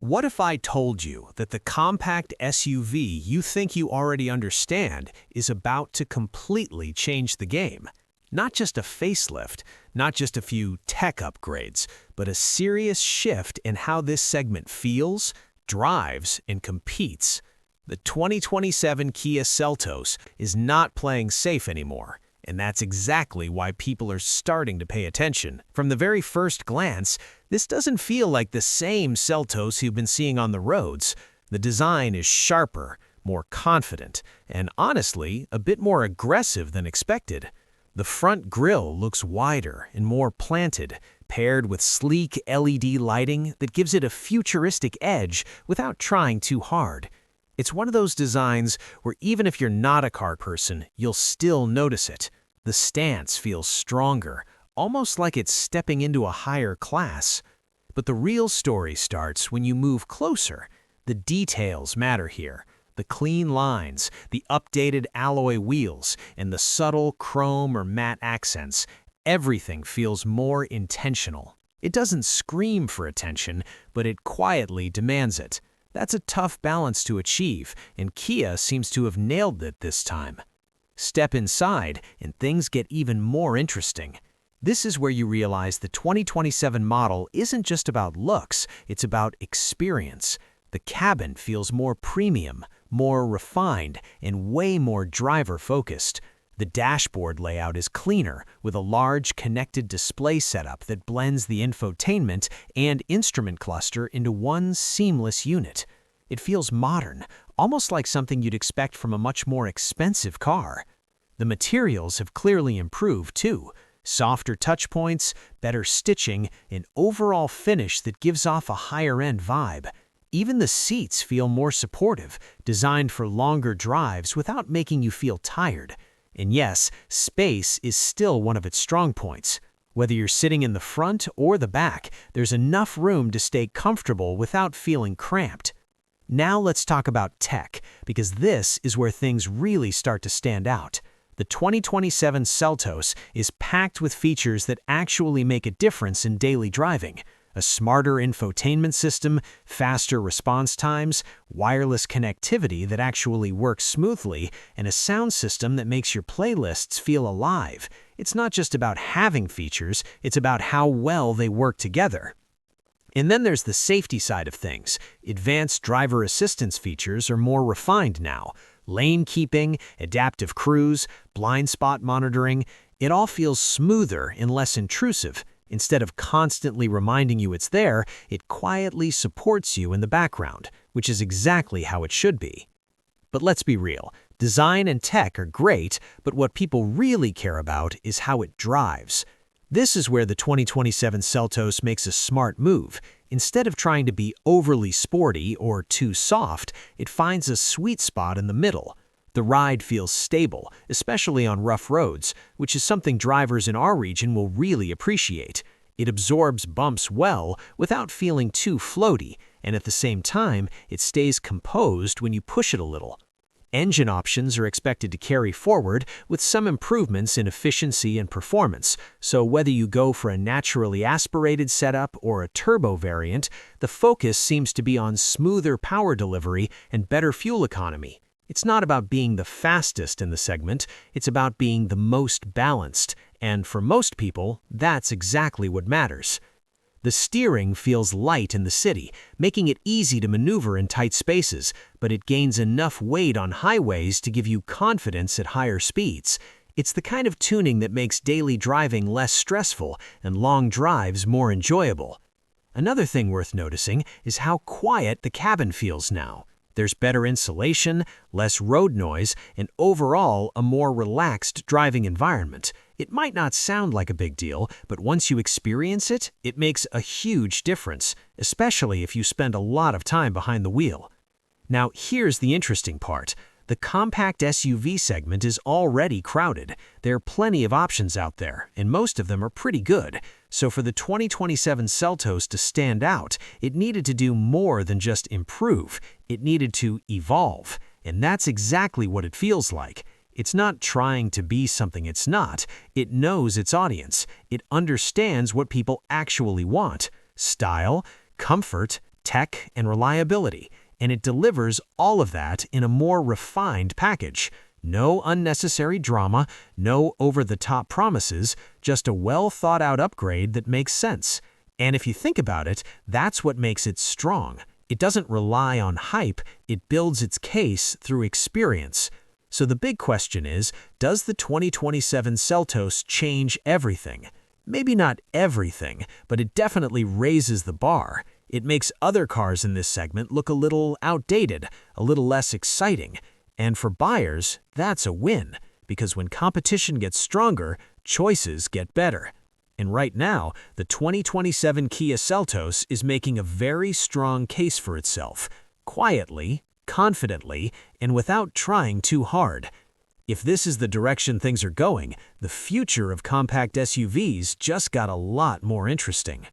What if I told you that the compact SUV you think you already understand is about to completely change the game? Not just a facelift, not just a few tech upgrades, but a serious shift in how this segment feels, drives, and competes. The 2027 Kia Seltos is not playing safe anymore, and that's exactly why people are starting to pay attention. From the very first glance, this doesn't feel like the same Seltos you've been seeing on the roads. The design is sharper, more confident, and honestly, a bit more aggressive than expected. The front grille looks wider and more planted, paired with sleek LED lighting that gives it a futuristic edge without trying too hard. It's one of those designs where even if you're not a car person, you'll still notice it. The stance feels stronger, almost like it's stepping into a higher class. But the real story starts when you move closer. The details matter here. The clean lines, the updated alloy wheels, and the subtle chrome or matte accents. Everything feels more intentional. It doesn't scream for attention, but it quietly demands it. That's a tough balance to achieve, and Kia seems to have nailed it this time. Step inside, and things get even more interesting. This is where you realize the 2027 model isn't just about looks, it's about experience. The cabin feels more premium, more refined, and way more driver-focused. The dashboard layout is cleaner, with a large connected display setup that blends the infotainment and instrument cluster into one seamless unit. It feels modern, almost like something you'd expect from a much more expensive car. The materials have clearly improved, too. Softer touch points, better stitching, an overall finish that gives off a higher-end vibe. Even the seats feel more supportive, designed for longer drives without making you feel tired. And yes, space is still one of its strong points. Whether you're sitting in the front or the back, there's enough room to stay comfortable without feeling cramped. Now let's talk about tech, because this is where things really start to stand out. The 2027 Seltos is packed with features that actually make a difference in daily driving. A smarter infotainment system, faster response times, wireless connectivity that actually works smoothly, and a sound system that makes your playlists feel alive. It's not just about having features, it's about how well they work together. And then there's the safety side of things. Advanced driver assistance features are more refined now. Lane keeping, adaptive cruise, blind spot monitoring, it all feels smoother and less intrusive. Instead of constantly reminding you it's there, it quietly supports you in the background, which is exactly how it should be. But let's be real, design and tech are great, but what people really care about is how it drives. This is where the 2027 Seltos makes a smart move. Instead of trying to be overly sporty or too soft, it finds a sweet spot in the middle. The ride feels stable, especially on rough roads, which is something drivers in our region will really appreciate. It absorbs bumps well without feeling too floaty, and at the same time, it stays composed when you push it a little. Engine options are expected to carry forward with some improvements in efficiency and performance, so whether you go for a naturally aspirated setup or a turbo variant, the focus seems to be on smoother power delivery and better fuel economy. It's not about being the fastest in the segment, it's about being the most balanced, and for most people, that's exactly what matters. The steering feels light in the city, making it easy to maneuver in tight spaces, but it gains enough weight on highways to give you confidence at higher speeds. It's the kind of tuning that makes daily driving less stressful and long drives more enjoyable. Another thing worth noticing is how quiet the cabin feels now. There's better insulation, less road noise, and overall a more relaxed driving environment. It might not sound like a big deal, but once you experience it, it makes a huge difference, especially if you spend a lot of time behind the wheel. Now, here's the interesting part. The compact SUV segment is already crowded. There are plenty of options out there, and most of them are pretty good. So for the 2027 Seltos to stand out, it needed to do more than just improve. It needed to evolve, and that's exactly what it feels like. It's not trying to be something it's not. It knows its audience. It understands what people actually want: style, comfort, tech, and reliability, and it delivers all of that in a more refined package. No unnecessary drama, no over-the-top promises, just a well-thought-out upgrade that makes sense. And if you think about it, that's what makes it strong. It doesn't rely on hype, it builds its case through experience. So the big question is, does the 2027 Seltos change everything? Maybe not everything, but it definitely raises the bar. It makes other cars in this segment look a little outdated, a little less exciting. And for buyers, that's a win, because when competition gets stronger, choices get better. And right now, the 2027 Kia Seltos is making a very strong case for itself, quietly, confidently, and without trying too hard. If this is the direction things are going, the future of compact SUVs just got a lot more interesting.